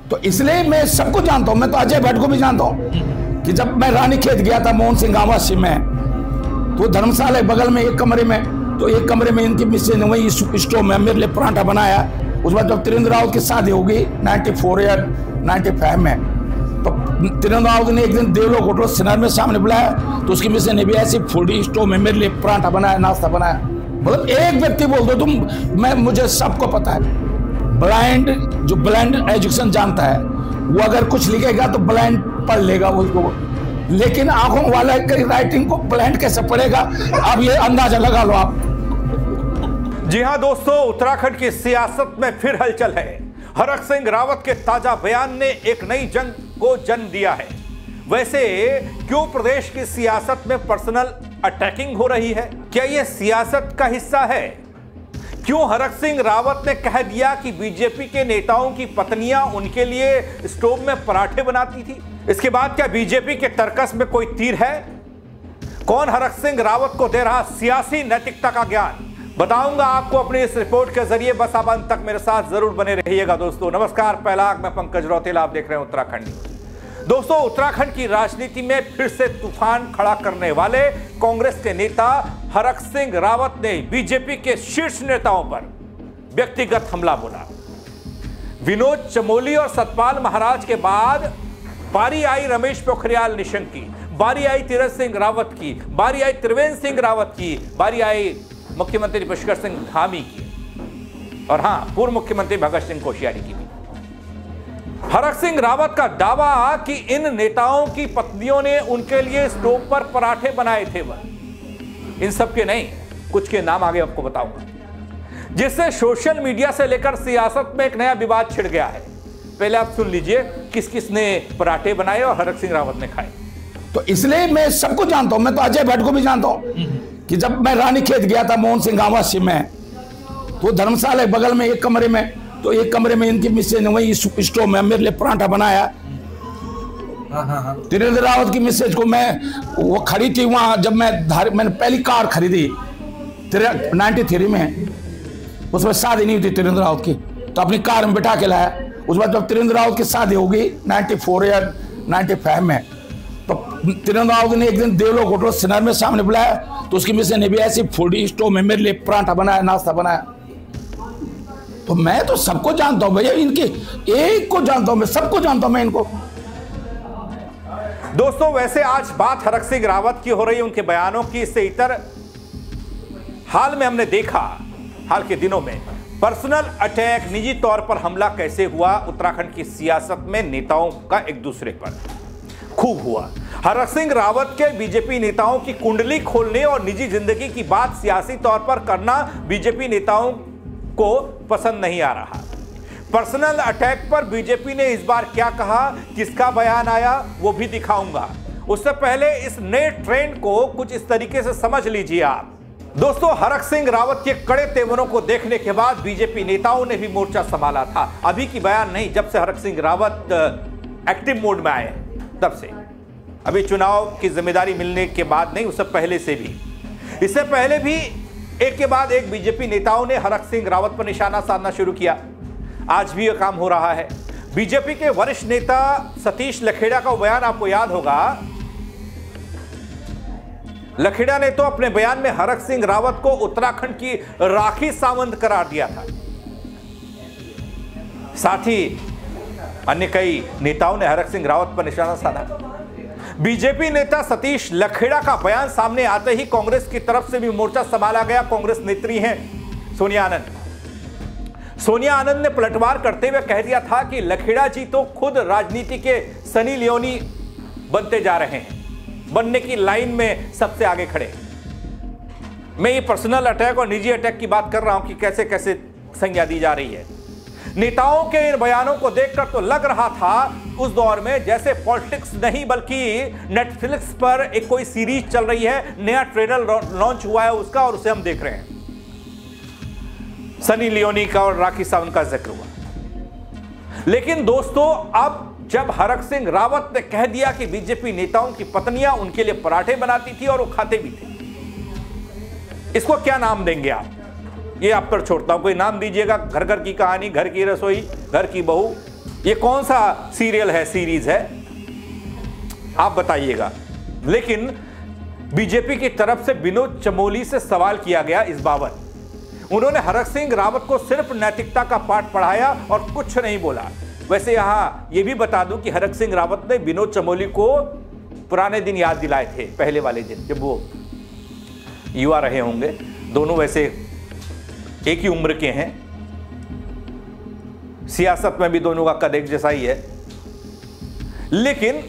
तो इसलिए मैं सबको जानता हूं। मैं तो अजय भट्ट को भी जानता हूं कि जब मैं रानीखेत गया था मोहन सिंह आवास में, तो धर्मशाला बगल में एक कमरे में, तो एक कमरे में इनकी मिसेज ने वही स्टोव में मेरे लिए पराठा बनाया। उस बाद जब त्रिवेंद्र रावत की शादी होगी 94 या 95 में, तो त्रिवेंद्र रावत ने एक दिन देवलोक होटल सिनार में सामने बुलाया, तो उसकी मिसेज ने भी ऐसी फूडी स्टोव में मेरे लिए पराठा बनाया, नाश्ता बनाया। मतलब एक व्यक्ति बोल दो तुम, मुझे सबको पता है। ब्लाइंड जो ब्लाइंड एजुकेशन जानता है वो अगर कुछ लिखेगा तो ब्लाइंड पढ़ लेगा उसको, लेकिन आंखों वाला की राइटिंग को ब्लाइंड कैसे पढ़ेगा, अब ये अंदाजा लगा लो आप। जी हां दोस्तों, उत्तराखंड की सियासत में फिर हलचल है। हरक सिंह रावत के ताजा बयान ने एक नई जंग को जन्म दिया है। वैसे क्यों प्रदेश की सियासत में पर्सनल अटैकिंग हो रही है? क्या यह सियासत का हिस्सा है? क्यों हरक सिंह रावत ने कह दिया कि बीजेपी के नेताओं की पत्नियां उनके लिए स्टोव में पराठे बनाती थी? इसके बाद क्या बीजेपी के तर्कस में कोई तीर है? कौन हरक सिंह रावत को दे रहा सियासी नैतिकता का ज्ञान, बताऊंगा आपको अपनी इस रिपोर्ट के जरिए। बस आप अंत तक मेरे साथ जरूर बने रहिएगा दोस्तों। नमस्कार, पहला मैं पंकज रौतेला, आप देख रहे हैं उत्तराखंड न्यूज। दोस्तों, उत्तराखंड की राजनीति में फिर से तूफान खड़ा करने वाले कांग्रेस के नेता हरक सिंह रावत ने बीजेपी के शीर्ष नेताओं पर व्यक्तिगत हमला बोला। विनोद चमोली और सतपाल महाराज के बाद बारी आई रमेश पोखरियाल निशंक की, बारी आई तीरथ सिंह रावत की, बारी आई त्रिवेंद्र सिंह रावत की, बारी आई मुख्यमंत्री पुष्कर सिंह धामी की, और हां, पूर्व मुख्यमंत्री भगत सिंह कोश्यारी की भी। हरक सिंह रावत का दावा कि इन नेताओं की पत्नियों ने उनके लिए स्टोव पर पराठे बनाए थे। वह इन सब के नहीं, कुछ के नाम आगे आपको बताऊंगा, जिससे सोशल मीडिया से लेकर सियासत में एक नया विवाद छिड़ गया है। पहले आप सुन लीजिए किस किस ने पराठे बनाए और हरक सिंह रावत ने खाए। तो इसलिए मैं सबको जानता हूं। मैं तो अजय भट्ट को भी जानता हूं कि जब मैं रानीखेत गया था मोहन सिंह आवास में, तो धर्मशाला बगल में एक कमरे में, तो एक कमरे में इनकी मिसेज ने वही स्टोव में मेरे लिए पराठा बनाया। त्रिवेंद्र रावत की मिसेज को वो खड़ी थी वहां, जब मैंने पहली कार खरीदी 93 में, उसमें शादी नहीं हुई थी त्रिवेंद्र रावत की, तो अपनी कार में बिठा के लाया। उस बाद जब त्रिवेंद्र रावत की शादी होगी 94 या 95 में, तो त्रिवेंद्र रावत ने एक दिन देवलोक होटल सिनार में सामने बुलाया, तो उसकी मिसेज ने भी ऐसी फूडी स्टोव में मेरे लिए पराठा बनाया, नाश्ता बनाया। तो मैं तो सबको जानता हूं भैया, इनकी एक को जानता हूं, मैं सबको जानता हूं मैं इनको। दोस्तों, वैसे आज बात हरक सिंह रावत की हो रही है, उनके बयानों की। इससे इतर हाल में हमने देखा, हाल के दिनों में पर्सनल अटैक, निजी तौर पर हमला कैसे हुआ उत्तराखंड की सियासत में नेताओं का एक दूसरे पर खूब हुआ। हरक सिंह रावत के बीजेपी नेताओं की कुंडली खोलने और निजी जिंदगी की बात सियासी तौर पर करना बीजेपी नेताओं को पसंद नहीं आ रहा। पर्सनल अटैक पर बीजेपी ने इस बार क्या कहा, किसका बयान आया, वो भी दिखाऊंगा। उससे पहले इस नए ट्रेंड को कुछ इस तरीके से समझ लीजिए आप। दोस्तों, हरक सिंह रावत के कड़े तेवरों को देखने के बाद बीजेपी नेताओं ने भी मोर्चा संभाला था। अभी की बयान नहीं, जब से हरक सिंह रावत एक्टिव मोड में आए तब से, अभी चुनाव की जिम्मेदारी मिलने के बाद नहीं, उससे पहले से भी। इससे पहले भी एक के बाद एक बीजेपी नेताओं ने हरक सिंह रावत पर निशाना साधना शुरू किया। आज भी यह काम हो रहा है। बीजेपी के वरिष्ठ नेता सतीश लखेड़ा का बयान आपको याद होगा। लखेड़ा ने तो अपने बयान में हरक सिंह रावत को उत्तराखंड की राखी सावंत करार दिया था। साथ ही अन्य कई नेताओं ने हरक सिंह रावत पर निशाना साधा। बीजेपी नेता सतीश लखेड़ा का बयान सामने आते ही कांग्रेस की तरफ से भी मोर्चा संभाला गया। कांग्रेस नेत्री हैं सोनिया आनंद। सोनिया आनंद ने पलटवार करते हुए कह दिया था कि लखेड़ा जी तो खुद राजनीति के सनी लियोनी बनते जा रहे हैं, बनने की लाइन में सबसे आगे खड़े। मैं ये पर्सनल अटैक और निजी अटैक की बात कर रहा हूं कि कैसे कैसे संज्ञा दी जा रही है। नेताओं के इन बयानों को देखकर तो लग रहा था उस दौर में जैसे पॉलिटिक्स नहीं बल्कि नेटफ्लिक्स पर एक कोई सीरीज चल रही है, नया ट्रेलर लॉन्च हुआ है उसका और उसे हम देख रहे हैं। सनी लियोनी का और राखी सावंत का जिक्र हुआ। लेकिन दोस्तों, अब जब हरक सिंह रावत ने कह दिया कि बीजेपी नेताओं की पत्नियां उनके लिए पराठे बनाती थी और वो खाते भी थे, इसको क्या नाम देंगे आप? ये आप पर छोड़ता हूं, कोई नाम दीजिएगा। घर घर की कहानी, घर की रसोई, घर की बहू, ये कौन सा सीरियल है, सीरीज है, आप बताइएगा। लेकिन बीजेपी की तरफ से विनोद चमोली से सवाल किया गया इस बाबत। उन्होंने हरक सिंह रावत को सिर्फ नैतिकता का पाठ पढ़ाया और कुछ नहीं बोला। वैसे यहां यह भी बता दूं कि हरक सिंह रावत ने विनोद चमोली को पुराने दिन याद दिलाए थे, पहले वाले दिन जब वो युवा रहे होंगे। दोनों वैसे एक ही उम्र के हैं, सियासत में भी दोनों का कद एक जैसा ही है। लेकिन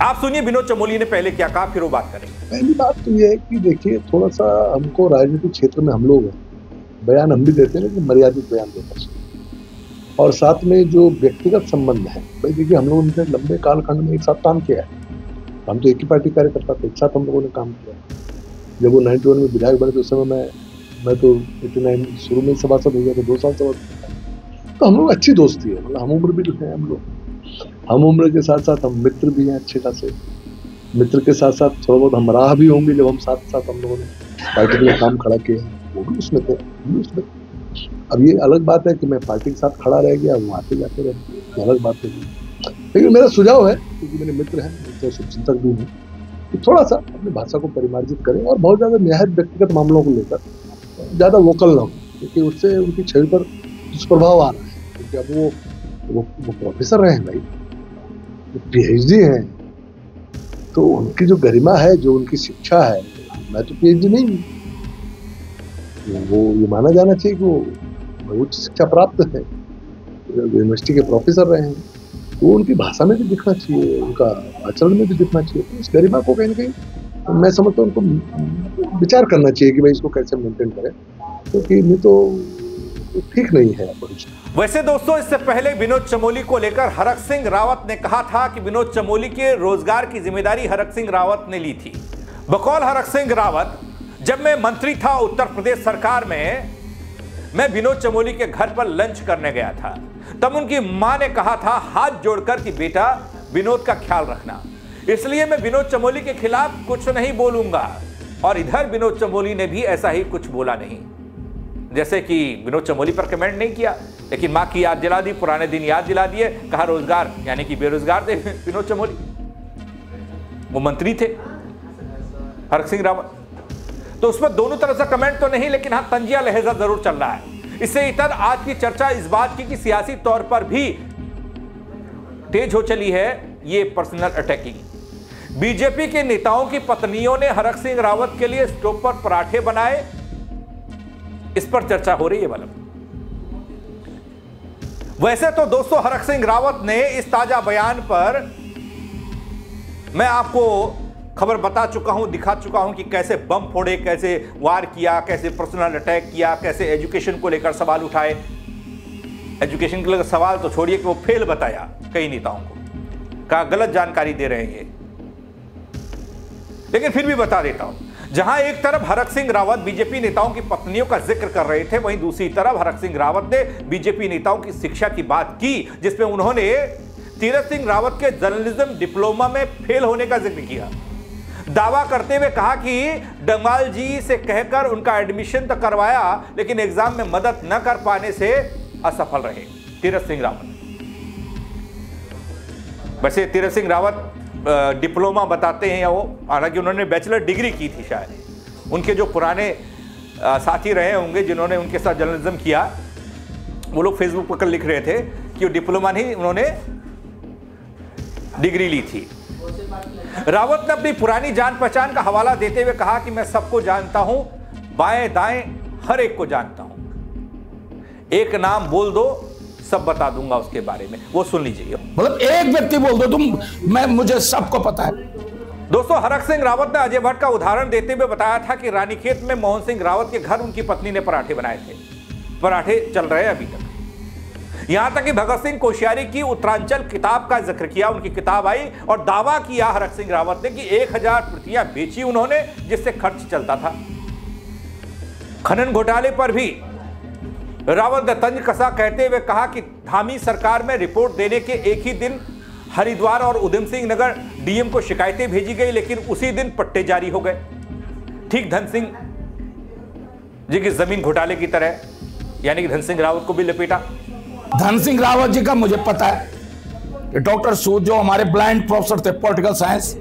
आप सुनिए विनोद चमोली ने पहले क्या कहा, फिर वो बात करेंगे। पहली बात तो यह है कि देखिए, थोड़ा सा हमको राजनीतिक क्षेत्र में हम लोग हैं, बयान हम भी देते हैं लेकिन मर्यादित बयान देना चाहिए। और साथ में जो व्यक्तिगत संबंध है, भाई देखिए हम लोगों ने लंबे कालखंड में एक साथ काम किया है। हम तो एक ही पार्टी कार्यकर्ता थे, एक साथ हम लोगों ने काम किया। जब वो 91 में विधायक बने तो उस समय मैं तो 89 शुरू में सभासद हो गया था, 2 साल सभासद। तो हम लोग अच्छी दोस्ती है, मतलब हम उम्र भी हैं हम लोग। हम उम्र के साथ साथ हम मित्र भी हैं अच्छे खासे। मित्र के साथ साथ थोड़ा बहुत हम राह भी होंगे जब हम साथ साथ हम लोगों ने पार्टी के लिए काम खड़ा किया है, वो भी उसमें थे, भी उसमें। अब ये अलग बात है कि मैं पार्टी के साथ खड़ा रह गया, वो आते जाते रहे, अलग बात है। लेकिन मेरा सुझाव है, क्योंकि मेरे मित्र हैं, मित्र शुभचिंतक भी हैं, कि थोड़ा सा अपनी भाषा को परिमार्जित करें और बहुत ज़्यादा निहायत व्यक्तिगत मामलों को लेकर ज़्यादा वोकल ना हो, क्योंकि उससे उनकी छवि पर दुष्प्रभाव आ रहा है। क्योंकि अब वो प्रोफेसर रहे हैं भाई, PhD हैं, तो उनकी जो गरिमा है, जो उनकी शिक्षा है, मैं तो PhD नहीं हूँ, वो ये माना जाना चाहिए कि वो उच्च शिक्षा प्राप्त है, यूनिवर्सिटी के प्रोफेसर रहे हैं, तो उनकी भाषा में भी दिखना चाहिए, उनका आचरण में भी दिखना चाहिए। तो इस गरिमा को कहीं ना कहीं मैं समझता हूँ उनको विचार करना चाहिए कि भाई इसको कैसे मेंटेन करें, क्योंकि नहीं तो ठीक नहीं है भविष्य। वैसे दोस्तों, इससे पहले विनोद चमोली को लेकर हरक सिंह रावत ने कहा था कि विनोद चमोली के रोजगार की जिम्मेदारी हरक सिंह रावत ने ली थी। बकौल हरक सिंह रावत, जब मैं मंत्री था उत्तर प्रदेश सरकार में, मैं विनोद चमोली के घर पर लंच करने गया था। तब उनकी मां ने कहा था हाथ जोड़कर कि बेटा विनोद का ख्याल रखना, इसलिए मैं विनोद चमोली के खिलाफ कुछ नहीं बोलूंगा। और इधर विनोद चमोली ने भी ऐसा ही कुछ बोला नहीं, जैसे कि विनोद चमोली पर कमेंट नहीं किया, लेकिन मां की याद दिला दी, पुराने दिन याद दिला दिए। कहा रोजगार यानी कि बेरोजगार थे विनोद चमोली, वो मंत्री थे हरक सिंह रावत। तो उसमें दोनों तरफ से कमेंट तो नहीं, लेकिन हाँ तंजिया लहजा जरूर चल रहा है। इससे इतर आज की चर्चा इस बात की कि सियासी तौर पर भी तेज हो चली है ये पर्सनल अटैकिंग। बीजेपी के नेताओं की पत्नियों ने हरक सिंह रावत के लिए स्टोव पर पराठे बनाए, इस पर चर्चा हो रही है। वैसे तो दोस्तों हरक सिंह रावत ने इस ताजा बयान पर मैं आपको खबर बता चुका हूं, दिखा चुका हूं कि कैसे बम फोड़े, कैसे वार किया, कैसे पर्सनल अटैक किया, कैसे एजुकेशन को लेकर सवाल उठाए। एजुकेशन के लेकर सवाल तो छोड़िए कि वो फेल बताया कई नेताओं को, कहा गलत जानकारी दे रहे हैं। लेकिन फिर भी बता देता हूं, जहां एक तरफ हरक सिंह रावत बीजेपी नेताओं की पत्नियों का जिक्र कर रहे थे, वहीं दूसरी तरफ हरक सिंह रावत ने बीजेपी नेताओं की शिक्षा की बात की, जिसमें उन्होंने तीरथ सिंह रावत के जर्नलिज्म डिप्लोमा में फेल होने का जिक्र किया। दावा करते हुए कहा कि डंगाल जी से कहकर उनका एडमिशन तो करवाया, लेकिन एग्जाम में मदद न कर पाने से असफल रहे तीरथ सिंह रावत। वैसे तीरथ सिंह रावत डिप्लोमा बताते हैं, या वो हालांकि उन्होंने बैचलर डिग्री की थी शायद। उनके जो पुराने साथी रहे होंगे जिन्होंने उनके साथ जर्नलिज्म किया, वो लोग फेसबुक पर लिख रहे थे कि वो डिप्लोमा नहीं, उन्होंने डिग्री ली थी। रावत ने अपनी पुरानी जान पहचान का हवाला देते हुए कहा कि मैं सबको जानता हूं, बाएं दाएं हर एक को जानता हूं, एक नाम बोल दो सब बता दूंगा उसके बारे में, वो सुन लीजिए। मतलब एक व्यक्ति बोल दो तुम, मुझे सबको पता है। दोस्तों हरक सिंह रावत ने अजय भट्ट का उदाहरण देते हुए बताया था कि रानीखेत में मोहन सिंह रावत के घर उनकी पत्नी ने पराठे बनाए थे। पराठे चल रहे हैं अभी तक। यहां तक कि भगत सिंह कोश्यारी की उत्तरांचल किताब का जिक्र किया, उनकी किताब आई और दावा किया हरक सिंह रावत ने कि 1000 प्रतियां बेची उन्होंने, जिससे खर्च चलता था। खनन घोटाले पर भी रावत ने तंज कसा कहते हुए कहा कि धामी सरकार में रिपोर्ट देने के एक ही दिन हरिद्वार और उधम सिंह नगर डीएम को शिकायतें भेजी गई, लेकिन उसी दिन पट्टे जारी हो गए, ठीक धन सिंह जी की जमीन घोटाले की तरह। यानी कि धन सिंह रावत को भी लपेटा। धन सिंह रावत जी का मुझे पता है, डॉक्टर सूद जो हमारे ब्लाइंड प्रोफेसर थे पॉलिटिकल साइंस,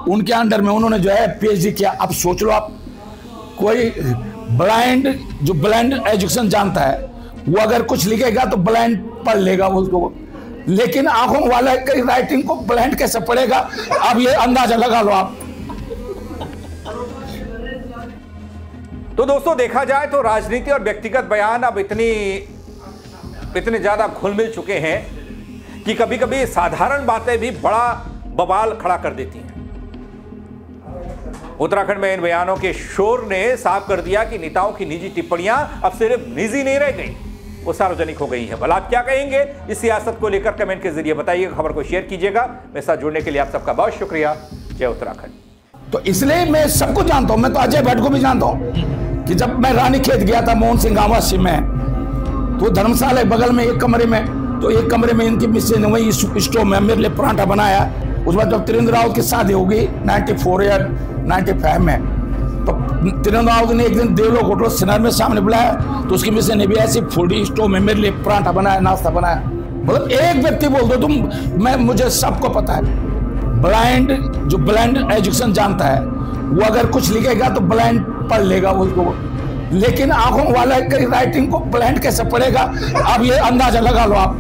उनके अंडर में उन्होंने जो है पीएचडी किया। अब सोच लो आप, कोई ब्लाइंड एजुकेशन जानता है वो अगर कुछ लिखेगा तो ब्लाइंड पढ़ लेगा उसको, लेकिन आंखों वाला की राइटिंग को ब्लाइंड कैसे पढ़ेगा? अब ये अंदाजा लगा लो आप। तो दोस्तों देखा जाए तो राजनीति और व्यक्तिगत बयान अब इतने ज्यादा घुल मिल चुके हैं कि कभी कभी साधारण बातें भी बड़ा बवाल खड़ा कर देती हैं। उत्तराखंड में इन बयानों के शोर ने साफ कर दिया कि नेताओं की निजी टिप्पणियां अब सिर्फ निजी नहीं रह गई, वो सार्वजनिक हो गई है। भला आप क्या कहेंगे इस सियासत को लेकर? कमेंट के जरिए बताइएगा, खबर को शेयर कीजिएगा। मेरे साथ जुड़ने के लिए आप सबका बहुत शुक्रिया। जय उत्तराखंड। तो इसलिए मैं सबको जानता हूं, मैं तो अजय भट्ट को भी जानता हूं कि जब मैं रानीखेत गया था मोहन सिंह आवासी में, तो धर्मशाला बगल में एक कमरे में, तो एक कमरे में इनकी मिसेज ने वही स्टोव में मेरे लिए पराठा बनाया। उस बाद जब त्रिवेंद्र रावत की शादी होगी 94 या 95 में, तो त्रिवेंद्र रावत ने एक दिन देवलोक होटल सिनार में सामने बुलाया, तो उसकी मिसेज ने भी ऐसी फूडी स्टोव में मेरे लिए पराठा बनाया, नाश्ता बनाया। मतलब एक व्यक्ति बोल दो तुम, मुझे सबको पता है। ब्लाइंड एजुकेशन जानता है वो अगर कुछ लिखेगा तो ब्लाइंड पढ़ लेगा उसको, लेकिन आंखों वाला की राइटिंग को ब्लाइंड कैसे पढ़ेगा? अब ये अंदाजा लगा लो आप।